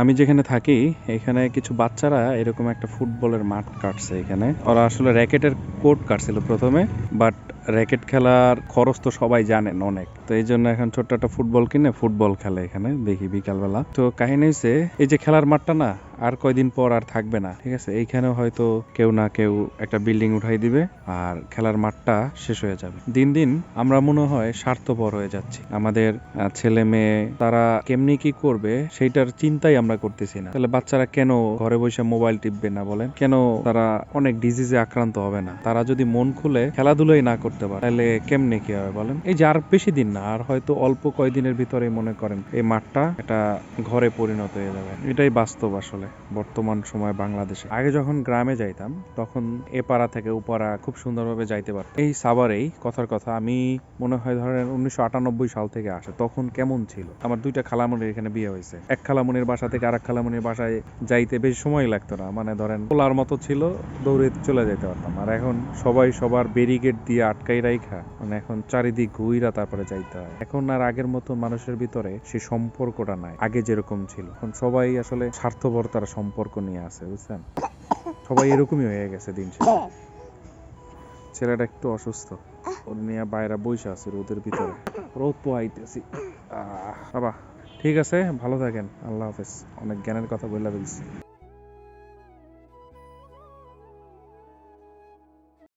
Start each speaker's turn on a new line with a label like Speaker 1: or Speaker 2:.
Speaker 1: আমি যেখানে থাকি এখানে কিছু বাচ্চারা এরকম একটা ফুটবলের মাঠ কাটছে। এখানে ওরা আসলে র্যাকেটের কোর্ট কাটছিল প্রথমে, বাট র্যাকেট খেলার খরচ তো সবাই জানেন অনেক, তো এই জন্য এখন ছোট্ট একটা ফুটবল কিনে ফুটবল খেলে এখানে দেখি বিকালবেলা। তো কাহিনী হয়েছে এই যে খেলার মাঠটা না আর কয়দিন পর আর থাকবে না, ঠিক আছে? এইখানেও হয়তো কেউ না কেউ একটা বিল্ডিং উঠাই দিবে আর খেলার মাঠটা শেষ হয়ে যাবে। দিন দিন আমরা মনে হয় স্বার্থপর হয়ে যাচ্ছি। আমাদের ছেলে মেয়ে তারা কেমনি কি করবে সেইটার চিন্তাই আমরা করতেছি না। তাহলে বাচ্চারা কেন ঘরে বসে মোবাইল টিপবে না বলেন? কেন তারা অনেক ডিজিজে আক্রান্ত হবে না? তারা যদি মন খুলে খেলাধুলাই না করতে পারে তাহলে কেমনে কি হবে বলেন? এই যে আর বেশি দিন না, আর হয়তো অল্প কয়দিনের ভিতরে মনে করেন এই মাঠটা একটা ঘরে পরিণত হয়ে যাবে। এটাই বাস্তব আসলে বর্তমান সময় বাংলাদেশে। আগে যখন গ্রামে যাইতাম তখন এ পাড়া থেকে ও পাড়া খুব সুন্দরভাবে যাইতে পারতাম। এই সাভারেই কথার কথা আমি মনে হয় ধরেন 1998 সাল থেকে আসে, তখন কেমন ছিল? আমার দুইটা খালামণির এখানে বিয়ে হয়েছে। এক খালামণির বাসা থেকে আরেক খালামণির বাসায় যাইতে বেশি সময় লাগতো না, মানে ধরেন খোলার মতো ছিল, দৌড়ে চলে যেতে পারতাম। আর এখন সবাই সবার ব্যারিকেড দিয়ে আটকাই রাইখা, মানে এখন চারিদিক ঘুইরা তারপরে যাইতে হয়। এখন আর আগের মতো মানুষের ভিতরে সেই সম্পর্কটা নাই আগে যেরকম ছিল। এখন সবাই আসলে স্বার্থপরতার সম্পর্ক নিয়ে আছে, বুঝছেন? সবাই এরকমই হয়ে গেছে দিন শেষে। ছেলেটা একটু অসুস্থ, ওর নিয়ে বাইরে বসে আছে রোদের ভিতরে, রোদ পোহাইতেছি। বাবা ঠিক আছে, ভালো থাকেন, আল্লাহ হাফেজ। অনেক জ্ঞানের কথা বলে দিচ্ছি।